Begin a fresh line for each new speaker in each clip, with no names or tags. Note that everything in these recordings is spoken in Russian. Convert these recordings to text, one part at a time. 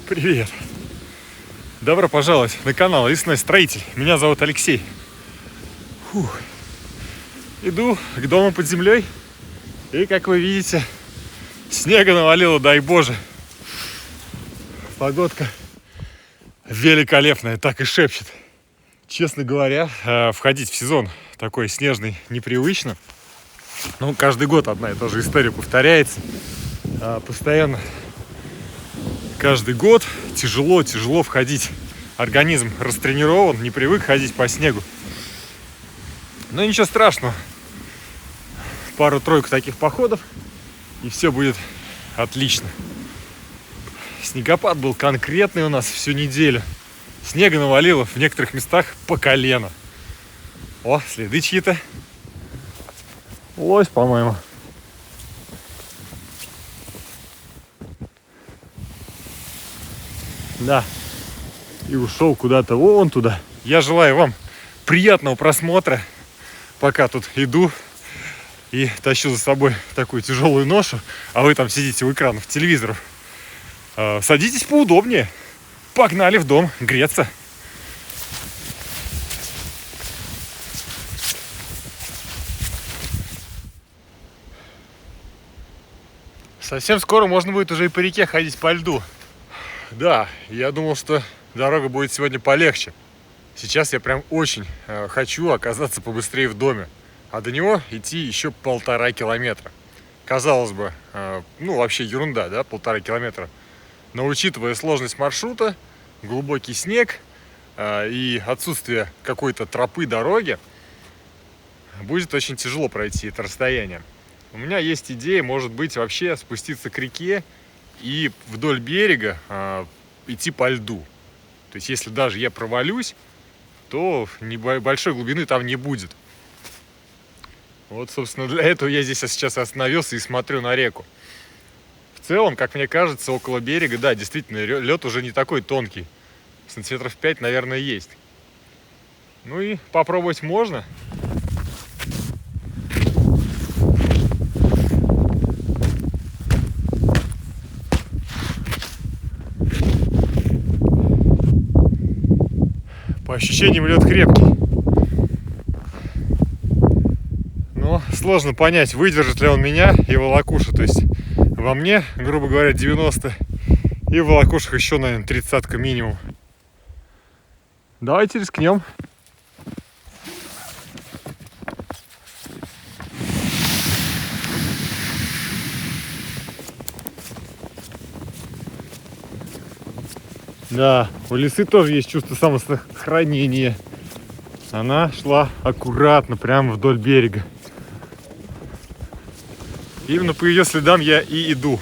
Привет! Добро пожаловать на канал Лесной Строитель. Меня зовут Алексей. Иду к дому под землей. И, как вы видите, снега навалило, дай боже. Погодка великолепная, так и шепчет. Честно говоря, входить в сезон такой снежный непривычно. Ну, каждый год одна и та же история повторяется. Постоянно. Каждый год тяжело входить. Организм растренирован, не привык ходить по снегу. Но ничего страшного. Пару-тройку таких походов, и все будет отлично. Снегопад был конкретный у нас всю неделю. Снега навалило в некоторых местах по колено. О, следы чьи-то. Лось, по-моему. Да. И ушел куда-то вон туда. Я желаю вам приятного просмотра, пока тут иду и тащу за собой такую тяжелую ношу, а вы там сидите у экранов телевизоров. Садитесь поудобнее. Погнали в дом греться. Совсем скоро можно будет уже и по реке ходить по льду. Да, я думал, что дорога будет сегодня полегче. Сейчас я прям очень хочу оказаться побыстрее в доме. А до него идти еще 1,5 километра. Казалось бы, ну вообще ерунда, да, 1,5 километра. Но учитывая сложность маршрута, глубокий снег и отсутствие какой-то тропы, дороги, будет очень тяжело пройти это расстояние. У меня есть идея, может быть, вообще спуститься к реке и вдоль берега идти по льду. То есть, если даже я провалюсь, то большой глубины там не будет. Вот, собственно, для этого я здесь сейчас остановился и смотрю на реку. В целом, как мне кажется, около берега, да, действительно, лед уже не такой тонкий. Сантиметров 5, наверное, есть. Ну и попробовать можно. По ощущениям, лед крепкий. Но сложно понять, выдержит ли он меня и волокушу. То есть во мне, грубо говоря, 90, и в волокушах еще, наверное, 30-ка минимум. Давайте рискнем. Да, у лисы тоже есть чувство самосохранения. Она шла аккуратно, прямо вдоль берега. Именно по ее следам я и иду.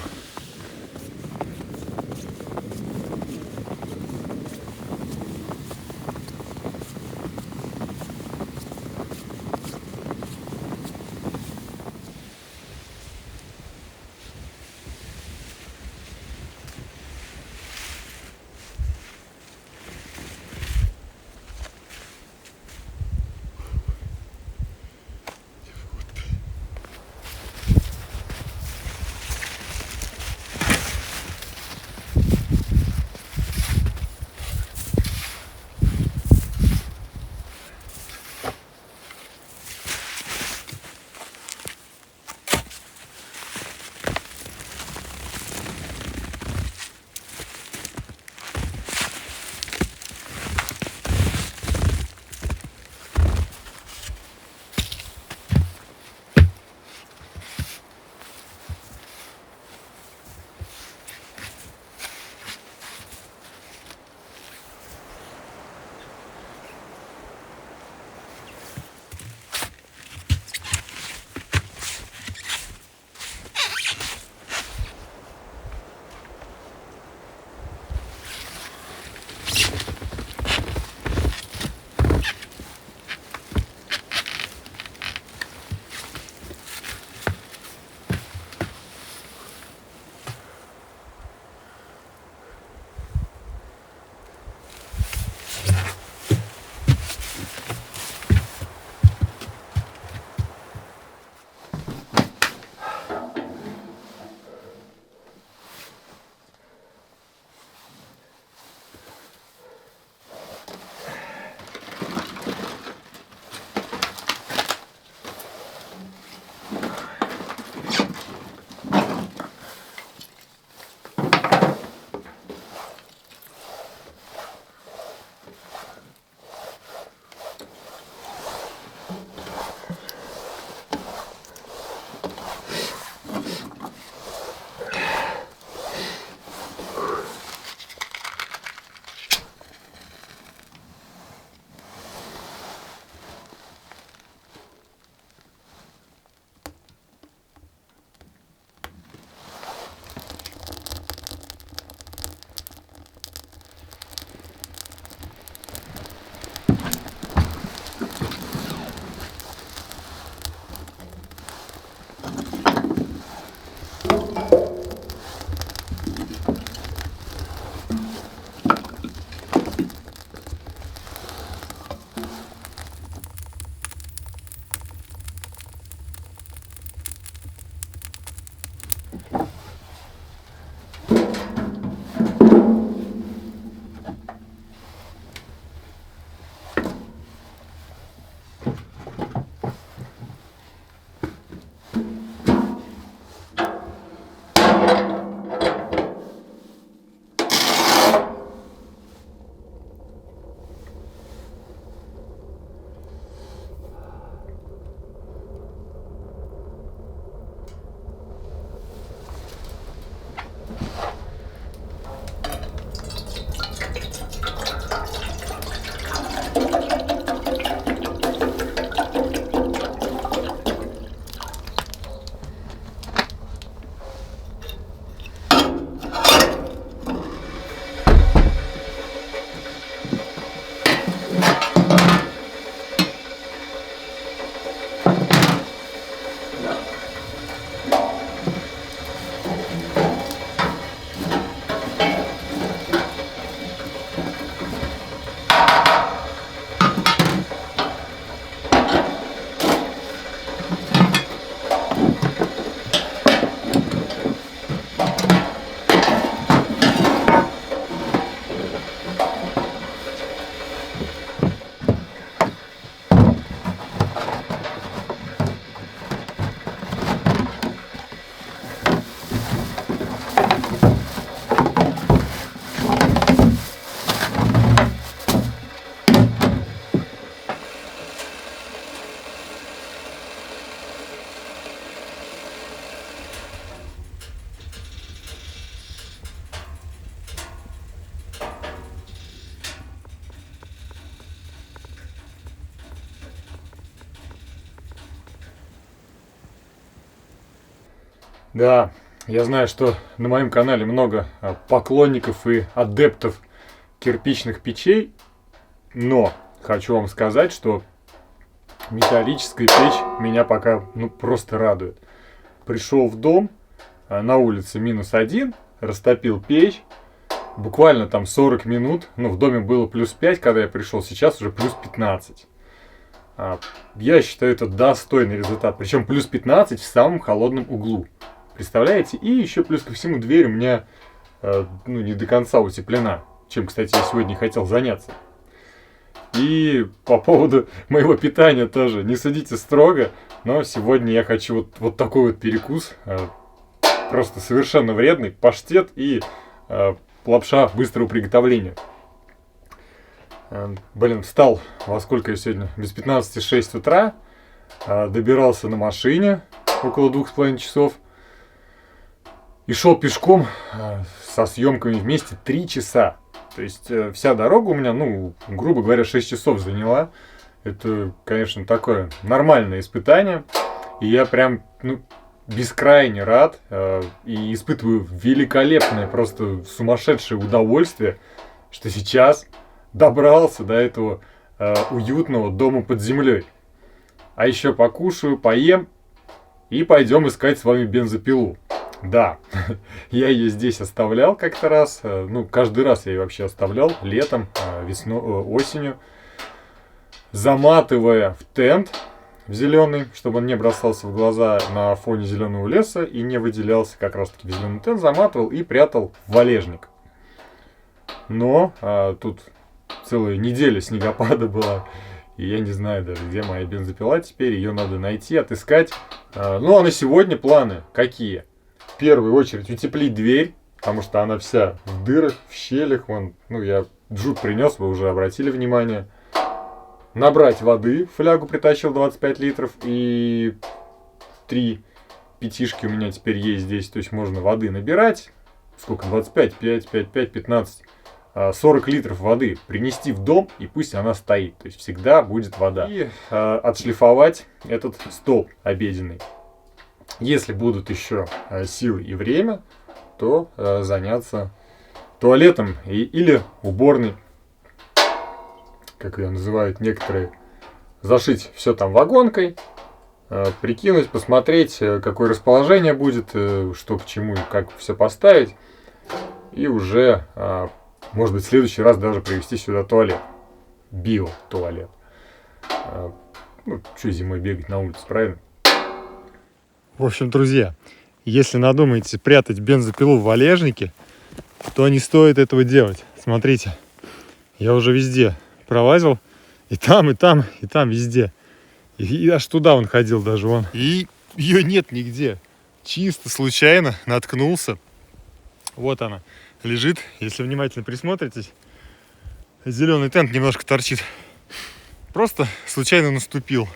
Да, я знаю, что на моем канале много поклонников и адептов кирпичных печей, но хочу вам сказать, что металлическая печь меня пока просто радует. Пришел в дом, на улице -1, растопил печь, буквально там 40 минут, в доме было +5, когда я пришел, сейчас уже +15. Я считаю, это достойный результат, причем +15 в самом холодном углу. Представляете? И еще плюс ко всему дверь у меня не до конца утеплена, чем, кстати, я сегодня хотел заняться. И по поводу моего питания тоже не судите строго, но сегодня я хочу вот такой вот перекус, просто совершенно вредный, паштет и лапша быстрого приготовления. Встал во сколько я сегодня? Без 15:06 утра, добирался на машине около 2,5 часов. И шел пешком со съемками вместе 3 часа. То есть вся дорога у меня, грубо говоря, 6 часов заняла. Это, конечно, такое нормальное испытание. И я прям, бескрайне рад. И испытываю великолепное, просто сумасшедшее удовольствие, что сейчас добрался до этого уютного дома под землей. А еще покушаю, поем и пойдем искать с вами бензопилу. Да, я ее здесь оставлял как-то раз, каждый раз я ее вообще оставлял, летом, весной, осенью, заматывая в тент в зеленый, чтобы он не бросался в глаза на фоне зеленого леса и не выделялся как раз таки в зеленый тент, заматывал и прятал в валежник. Но тут целая неделя снегопада была, и я не знаю даже, где моя бензопила теперь, ее надо найти, отыскать. А на сегодня планы какие? В первую очередь утеплить дверь, потому что она вся в дырах, в щелях. Я джут принес, вы уже обратили внимание. Набрать воды, флягу притащил 25 литров, и 3 пятишки у меня теперь есть здесь, то есть можно воды набирать. Сколько? 25, 5, 5, 5, 15, 40 литров воды принести в дом, и пусть она стоит. То есть всегда будет вода. И отшлифовать этот стол обеденный. Если будут еще силы и время, то заняться туалетом или уборной, как ее называют некоторые, зашить все там вагонкой, прикинуть, посмотреть, какое расположение будет, что к чему и как все поставить, и уже, может быть, в следующий раз даже привезти сюда туалет, биотуалет. Что зимой бегать на улице, правильно? В общем, друзья, если надумаете прятать бензопилу в валежнике, то не стоит этого делать. Смотрите, я уже везде пролазил, и там, везде. И аж туда он ходил даже, вон. И ее нет нигде. Чисто случайно наткнулся. Вот она лежит, если внимательно присмотритесь. Зеленый тент немножко торчит. Просто случайно наступил.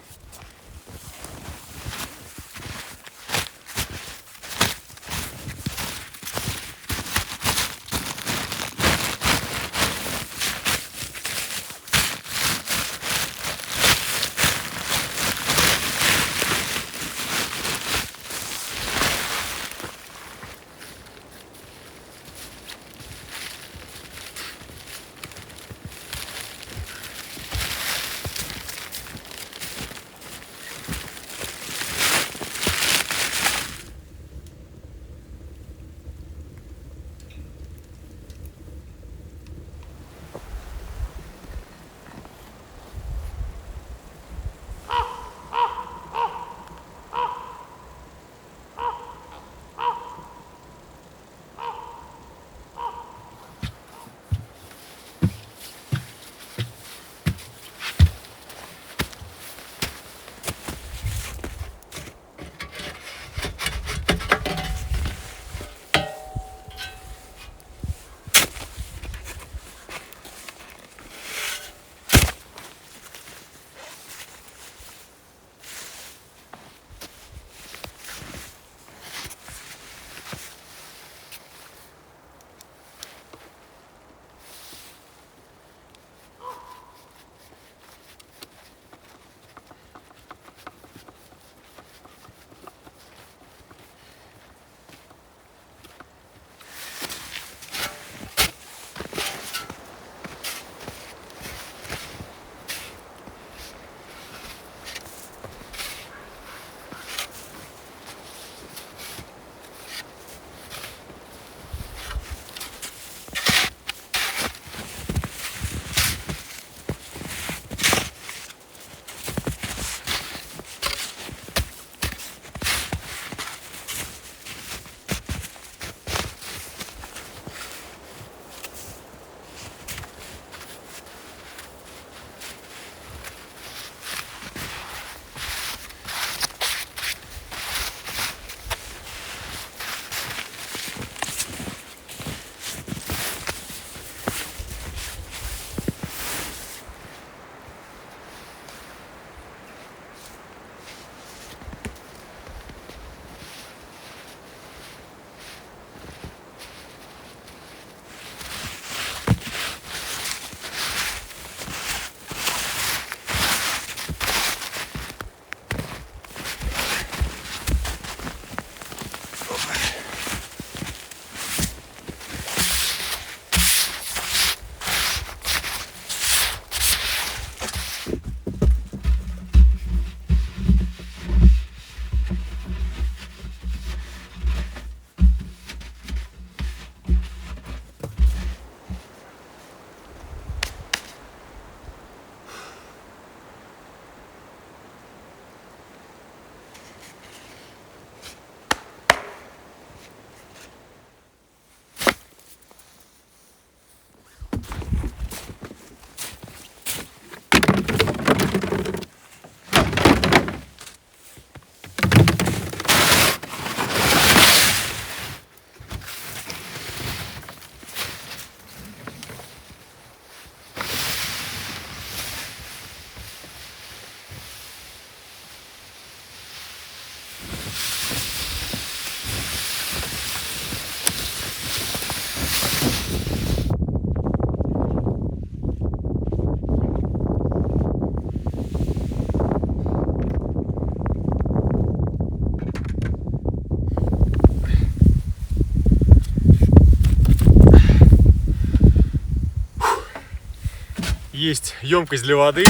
есть емкость для воды,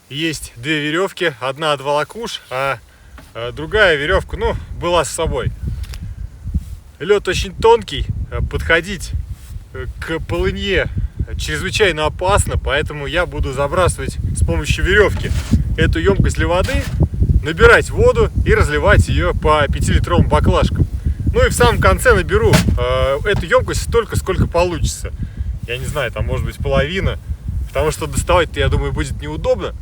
есть две веревки, одна от волокуш, а другая веревка, ну, была с собой. Лед очень тонкий, подходить к полынье чрезвычайно опасно, поэтому я буду забрасывать с помощью веревки эту емкость для воды, набирать воду и разливать ее по 5-литровым баклажкам. Ну и в самом конце наберу эту емкость столько, сколько получится. Я не знаю, там может быть половина, потому что доставать-то, я думаю, будет неудобно.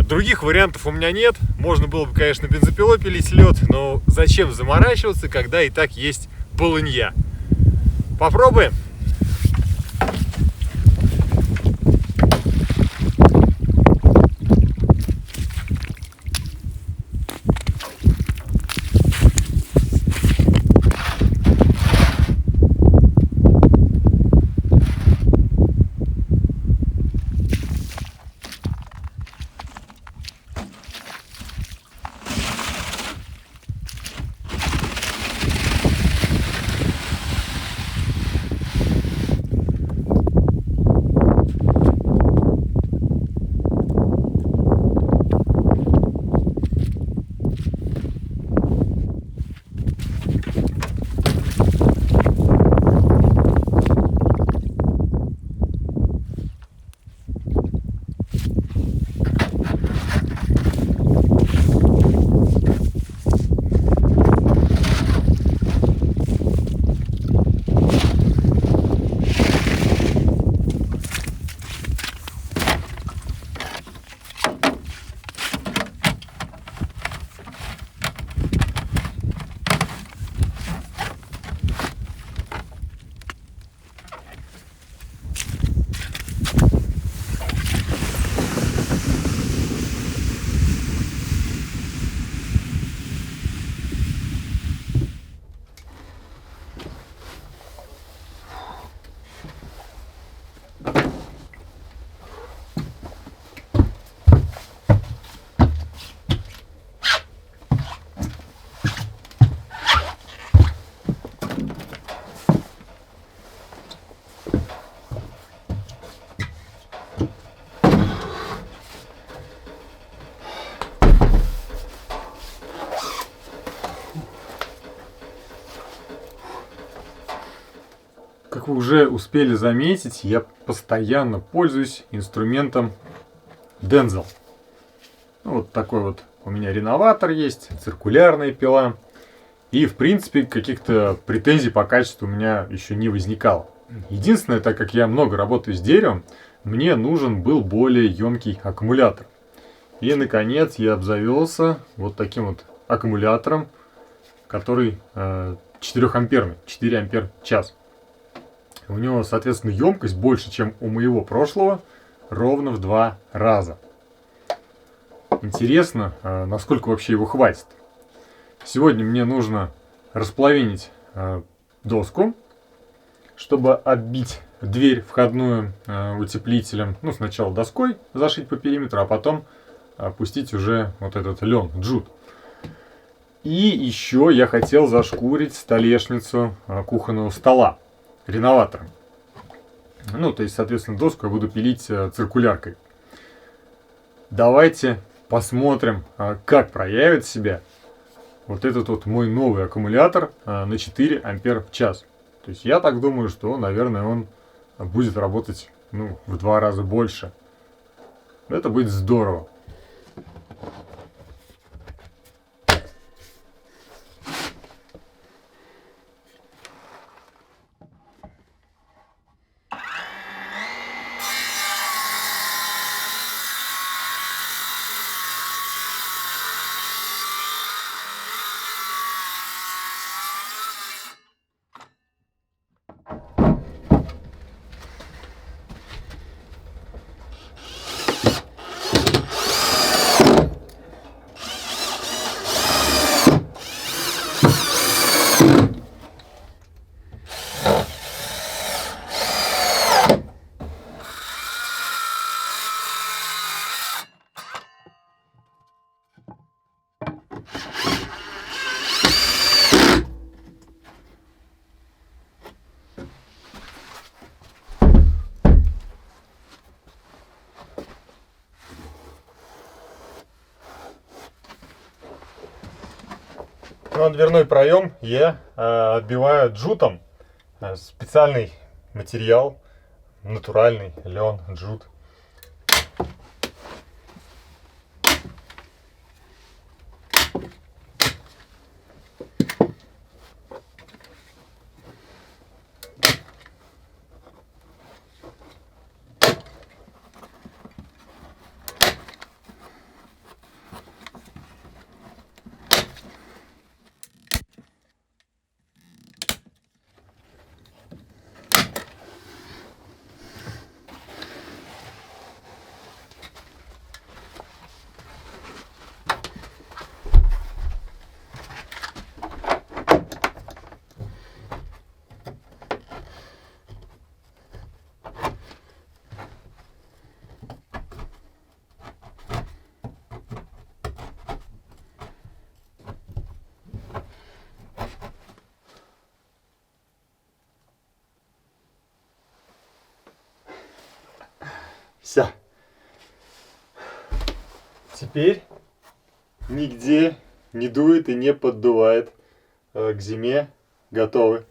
Других вариантов у меня нет. Можно было бы, конечно, бензопилой пилить лед, но зачем заморачиваться, когда и так есть полынья? Попробуем. Как вы уже успели заметить, я постоянно пользуюсь инструментом Denzel. Вот такой вот у меня реноватор есть, циркулярная пила. И, в принципе, каких-то претензий по качеству у меня еще не возникало. Единственное, так как я много работаю с деревом, мне нужен был более емкий аккумулятор. И, наконец, я обзавелся вот таким вот аккумулятором, который 4-амперный, 4 ампер час. У него, соответственно, емкость больше, чем у моего прошлого, ровно в 2 раза. Интересно, насколько вообще его хватит. Сегодня мне нужно располовинить доску, чтобы отбить дверь входную утеплителем. Ну, сначала доской зашить по периметру, а потом опустить уже вот этот лен, джут. И еще я хотел зашкурить столешницу кухонного стола реноватором. Ну, то есть, соответственно, доску я буду пилить циркуляркой. Давайте посмотрим, как проявит себя вот этот вот мой новый аккумулятор на 4 ампер в час. То есть, я так думаю, что, наверное, он будет работать, ну, в 2 раза больше. Это будет здорово. Ну, а дверной проем я отбиваю джутом. Специальный материал, натуральный, лен, джут. Все. Теперь нигде не дует и не поддувает. К зиме готовы.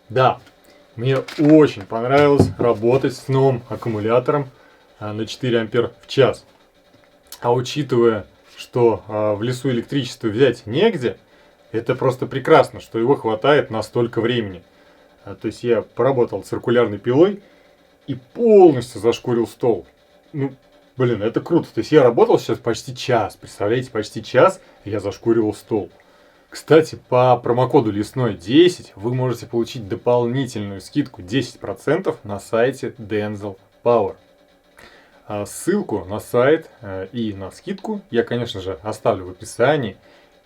Да, мне очень понравилось работать с новым аккумулятором на 4 ампер в час. А учитывая, что в лесу электричество взять негде, это просто прекрасно, что его хватает на столько времени. То есть я поработал циркулярной пилой и полностью зашкурил стол. Ну, блин, это круто. То есть я работал сейчас почти час. Представляете, почти час я зашкуривал стол. Кстати, по промокоду Лесной 10 вы можете получить дополнительную скидку 10% на сайте Denzel Power. Ссылку на сайт и на скидку я, конечно же, оставлю в описании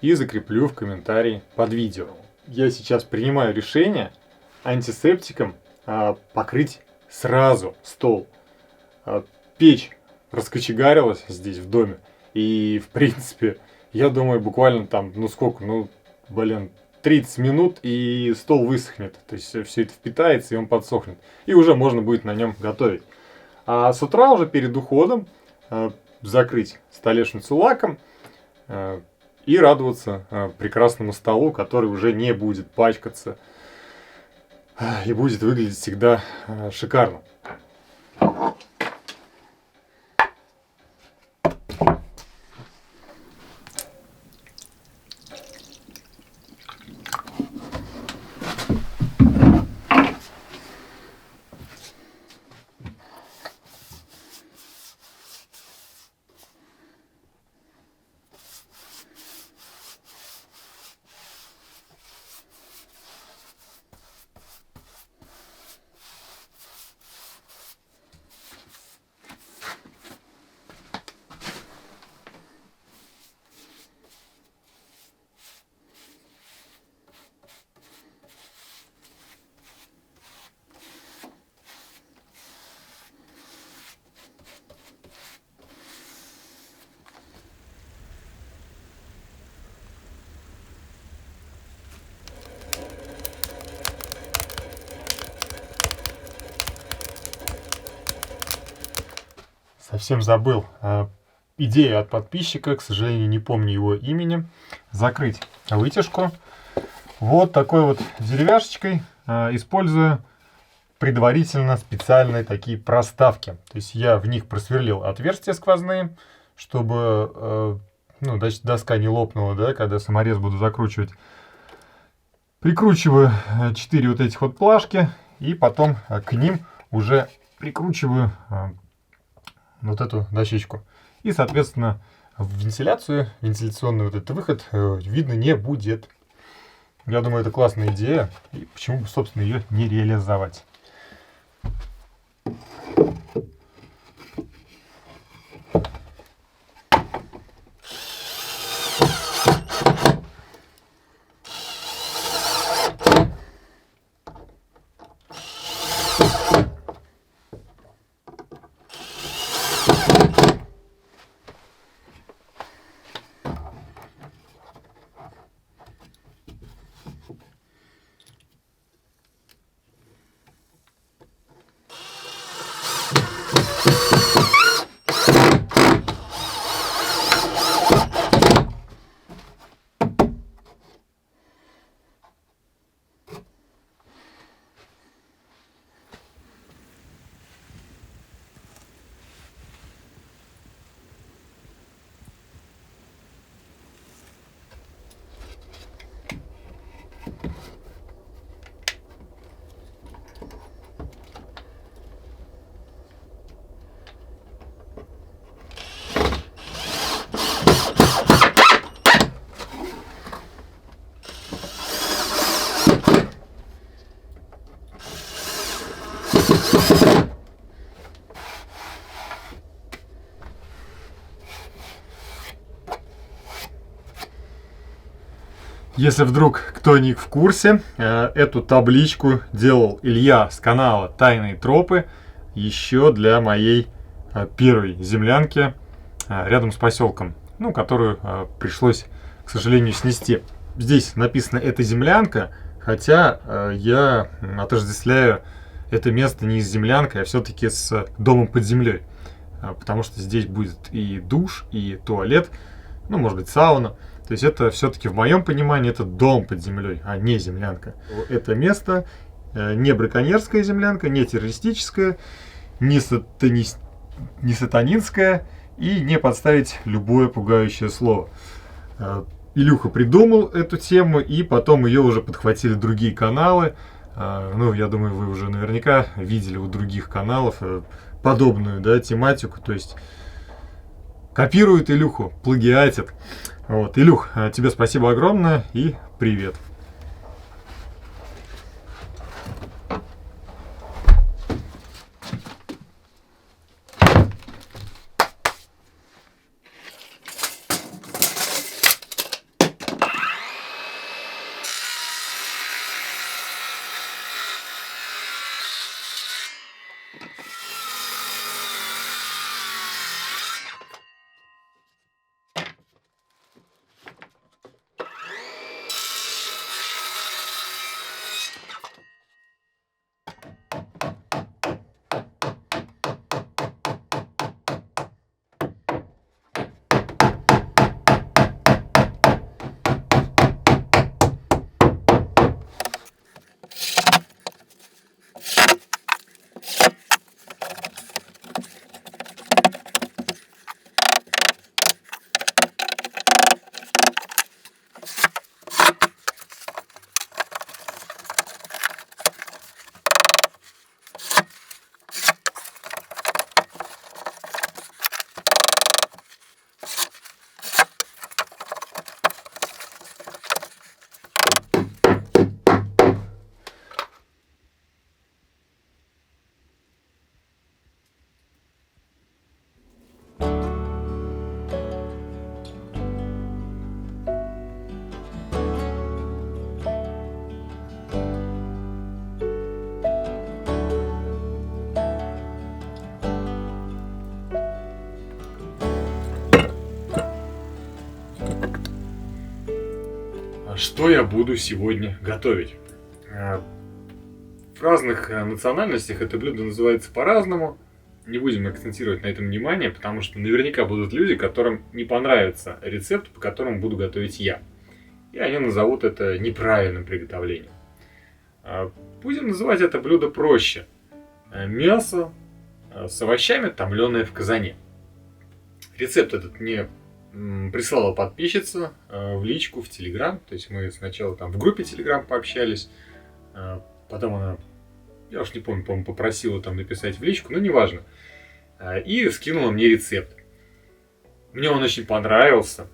и закреплю в комментарии под видео. Я сейчас принимаю решение антисептиком покрыть сразу стол. Печь раскочегарилась здесь в доме. И, в принципе, я думаю, буквально там, 30 минут и стол высохнет. То есть все это впитается и он подсохнет. И уже можно будет на нем готовить. А с утра уже перед уходом закрыть столешницу лаком и радоваться прекрасному столу, который уже не будет пачкаться и будет выглядеть всегда шикарно. Совсем забыл. Идея от подписчика, к сожалению, не помню его имени. Закрыть вытяжку вот такой вот деревяшечкой, используя предварительно специальные такие проставки. То есть я в них просверлил отверстия сквозные, чтобы ну, доска не лопнула, да, когда саморез буду закручивать. Прикручиваю 4 вот этих вот плашки, и потом к ним уже прикручиваю вот эту дощечку. И, соответственно, вентиляционный вот этот выход видно не будет. Я думаю, это классная идея, и почему бы, собственно, ее не реализовать. Если вдруг кто не в курсе, эту табличку делал Илья с канала Тайные Тропы еще для моей первой землянки рядом с поселком, ну, которую пришлось, к сожалению, снести. Здесь написано «эта землянка», хотя я отождествляю это место не с землянкой, а все-таки с домом под землей. Потому что здесь будет и душ, и туалет, ну, может быть, сауна. То есть это все-таки в моем понимании это дом под землей, а не землянка. Это место не браконьерская землянка, не террористическая, не сатанинская и не подставить любое пугающее слово. Илюха придумал эту тему, и потом ее уже подхватили другие каналы. Ну, я думаю, вы уже наверняка видели у других каналов подобную, да, тематику. То есть копируют Илюху, плагиатят. Вот, Илюх, тебе спасибо огромное и привет. Что я буду сегодня готовить? В разных национальностях это блюдо называется по-разному. Не будем акцентировать на этом внимание, потому что наверняка будут люди, которым не понравится рецепт, по которому буду готовить я. И они назовут это неправильным приготовлением. Будем называть это блюдо проще. Мясо с овощами, томленое в казане. Рецепт этот мне прислала подписчица в личку, в Телеграм. То есть мы сначала там в группе Телеграм пообщались, потом она, я уж не помню, по-моему, попросила там написать в личку, но неважно. И скинула мне рецепт. Мне он очень понравился.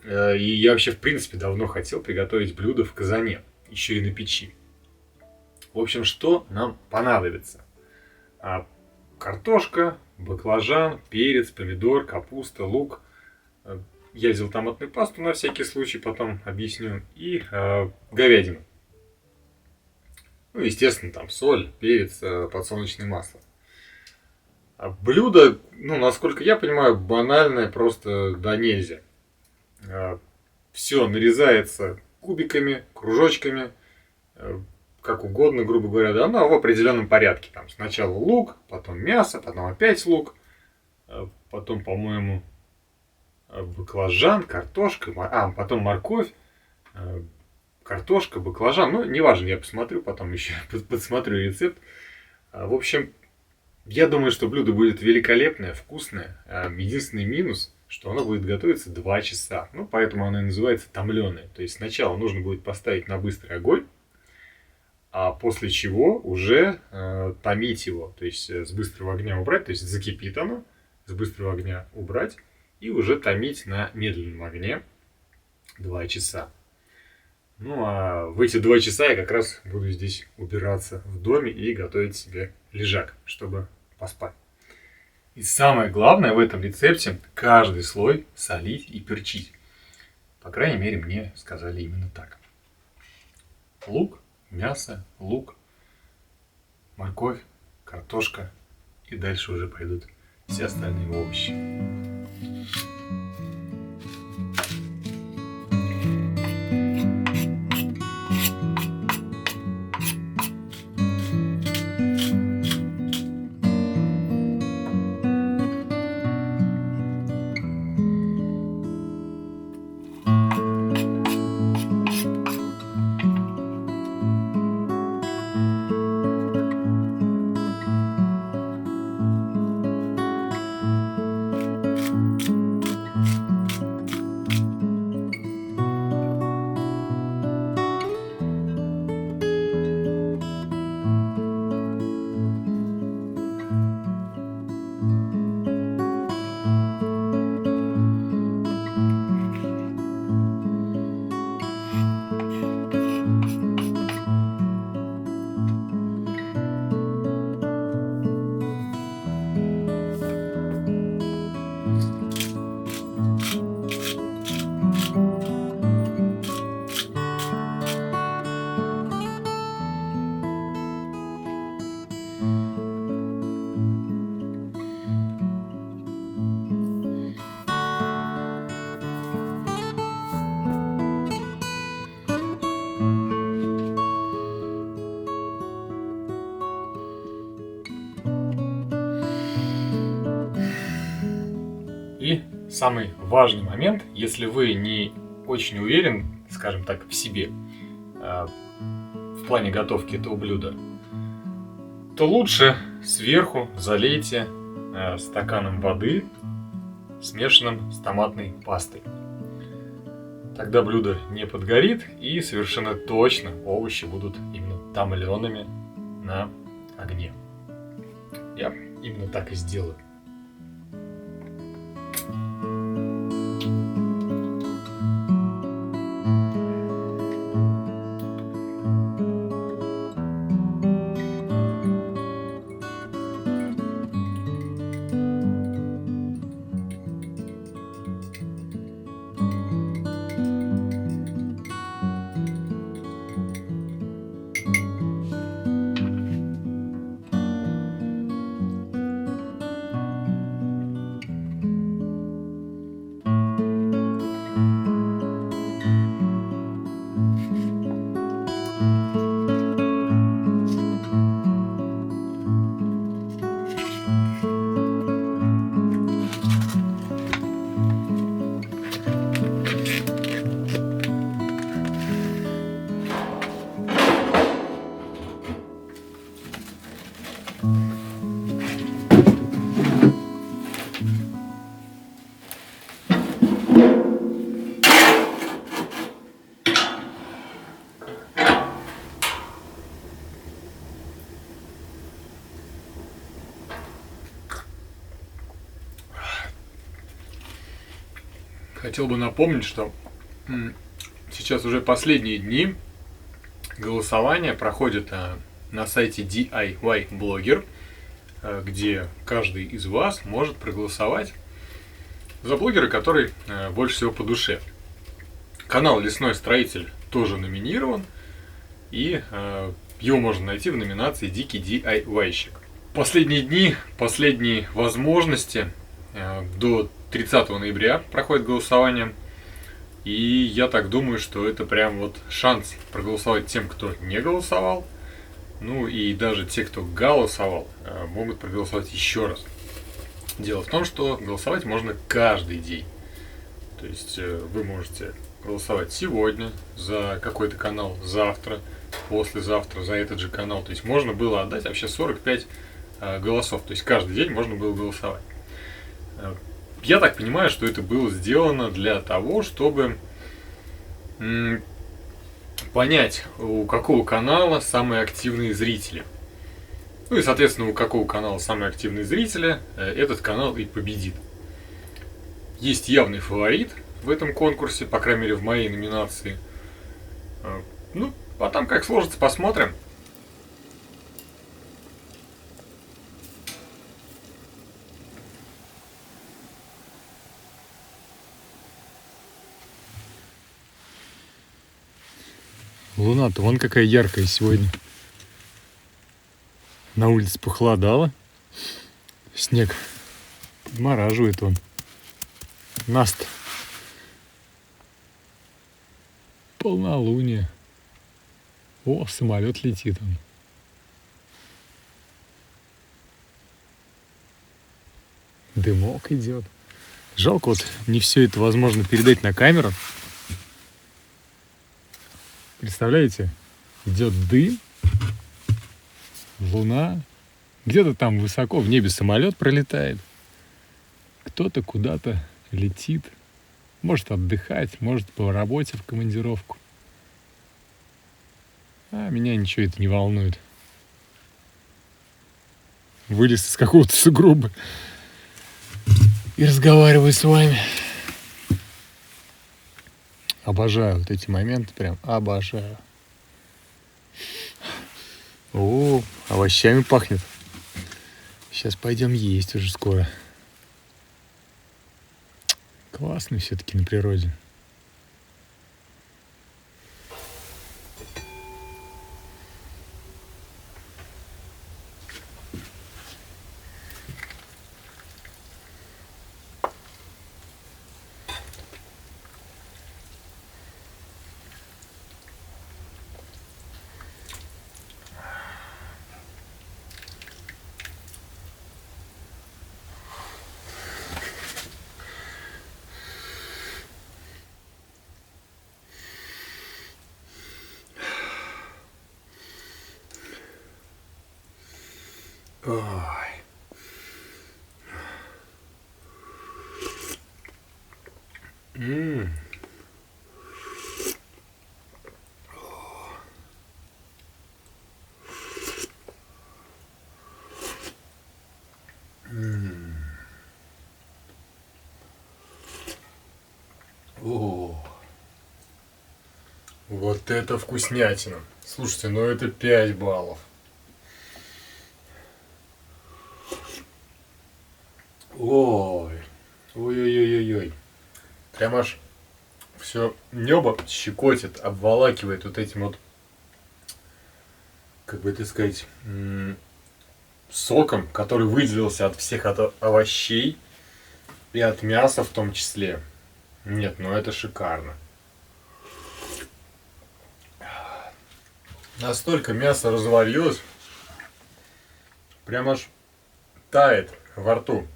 И я вообще, в принципе, давно хотел приготовить блюдо в казане, еще и на печи. В общем, что нам понадобится? Картошка, баклажан, перец, помидор, капуста, лук. Я взял томатную пасту на всякий случай, потом объясню. И говядину. Ну, естественно, там соль, перец, подсолнечное масло. Блюдо, ну, насколько я понимаю, банальное просто до нельзя. Все нарезается кубиками, кружочками, как угодно, грубо говоря, да, но в определенном порядке. Там сначала лук, потом мясо, потом опять лук, потом, по-моему, баклажан, картошка, потом морковь, картошка, баклажан. Ну, неважно, я посмотрю, потом еще подсмотрю рецепт. В общем, я думаю, что блюдо будет великолепное, вкусное. Единственный минус, что оно будет готовиться 2 часа. Ну, поэтому оно и называется томленое. То есть сначала нужно будет поставить на быстрый огонь, а после чего уже томить его. То есть с быстрого огня убрать, то есть закипит оно, с быстрого огня убрать и уже томить на медленном огне 2 часа. Ну, а в эти 2 часа я как раз буду здесь убираться в доме и готовить себе лежак, чтобы поспать. И самое главное в этом рецепте – каждый слой солить и перчить. По крайней мере, мне сказали именно так. Лук, мясо, лук, морковь, картошка. И дальше уже пойдут все остальные овощи. И самый важный момент, если вы не очень уверен, скажем так, в себе, в плане готовки этого блюда, то лучше сверху залейте стаканом воды, смешанным с томатной пастой. Тогда блюдо не подгорит и совершенно точно овощи будут именно томлеными на огне. Я именно так и сделаю. Хотел бы напомнить, что сейчас уже последние дни голосование проходит на сайте DIY Blogger, где каждый из вас может проголосовать за блогера, который больше всего по душе. Канал «Лесной строитель» тоже номинирован, и его можно найти в номинации «Дикий DIY-щик». Последние дни, последние возможности, до 30 ноября проходит голосование, и я так думаю, что это прям вот шанс проголосовать тем, кто не голосовал, ну и даже те, кто голосовал, могут проголосовать еще раз. Дело в том, что голосовать можно каждый день. То есть вы можете голосовать сегодня за какой-то канал, завтра, послезавтра за этот же канал. То есть можно было отдать вообще 45 голосов. То есть каждый день можно было голосовать. Я так понимаю, что это было сделано для того, чтобы понять, у какого канала самые активные зрители. Ну и, соответственно, у какого канала самые активные зрители, этот канал и победит. Есть явный фаворит в этом конкурсе, по крайней мере в моей номинации. Ну, а там как сложится, посмотрим. Луна-то вон какая яркая сегодня. На улице похолодало. Снег подмораживает он. Наст. Полнолуние. О, самолет летит он. Дымок идет. Жалко, вот не все это возможно передать на камеру. Представляете? Идет дым, луна, где-то там высоко в небе самолет пролетает. Кто-то куда-то летит. Может отдыхать, может по работе в командировку. А меня ничего это не волнует. Вылез из какого-то сугроба и разговариваю с вами. Обожаю вот эти моменты, прям обожаю. О, овощами пахнет. Сейчас пойдем есть уже скоро. Классно все-таки на природе. Ой. О. Вот это вкуснятина. Слушайте, ну это 5 баллов. Ой. Ой-ой-ой-ой-ой. Прям аж все небо щекотит, обволакивает вот этим вот, как бы это сказать, соком, который выделился от всех овощей и от мяса в том числе. Нет, ну это шикарно. Настолько мясо разварилось, прям аж тает во рту.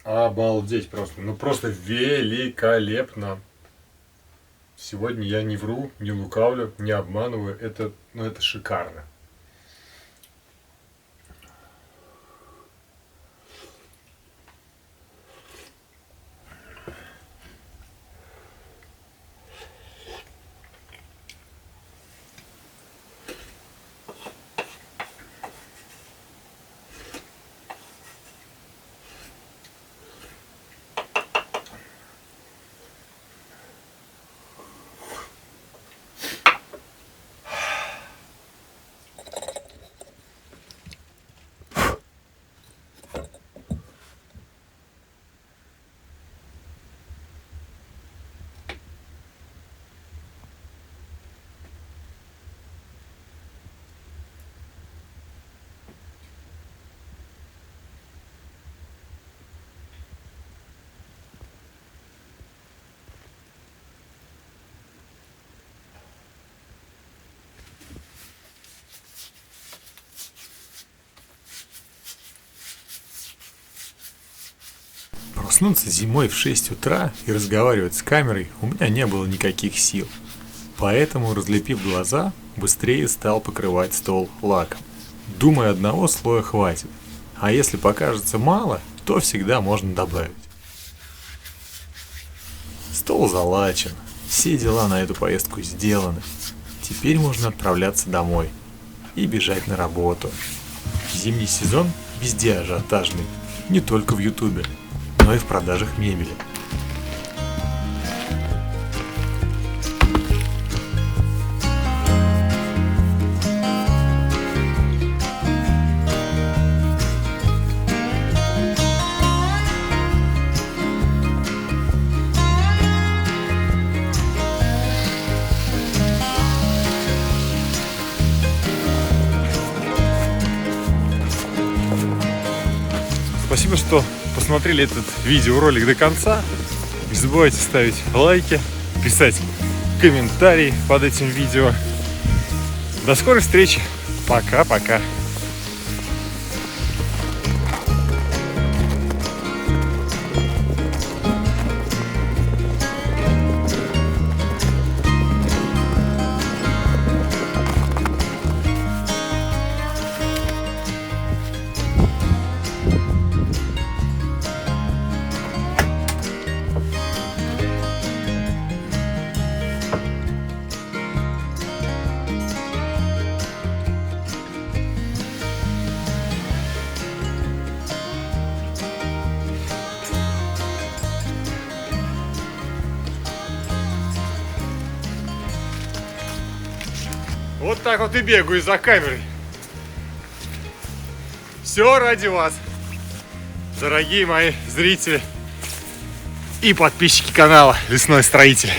Обалдеть просто. Ну просто великолепно. Сегодня я не вру, не лукавлю, не обманываю. Это шикарно. Проснуться зимой в 6 утра и разговаривать с камерой у меня не было никаких сил. Поэтому, разлепив глаза, быстрее стал покрывать стол лаком. Думаю, одного слоя хватит. А если покажется мало, то всегда можно добавить. Стол залачен. Все дела на эту поездку сделаны. Теперь можно отправляться домой и бежать на работу. Зимний сезон везде ажиотажный, не только в Ютубе, но и в продажах мебели. Спасибо, что посмотрели этот видеоролик до конца. Не забывайте ставить лайки, писать комментарии под этим видео. До скорой встречи. Пока-пока. Вот так вот и бегаю за камерой. Все ради вас, дорогие мои зрители и подписчики канала Лесной Строитель.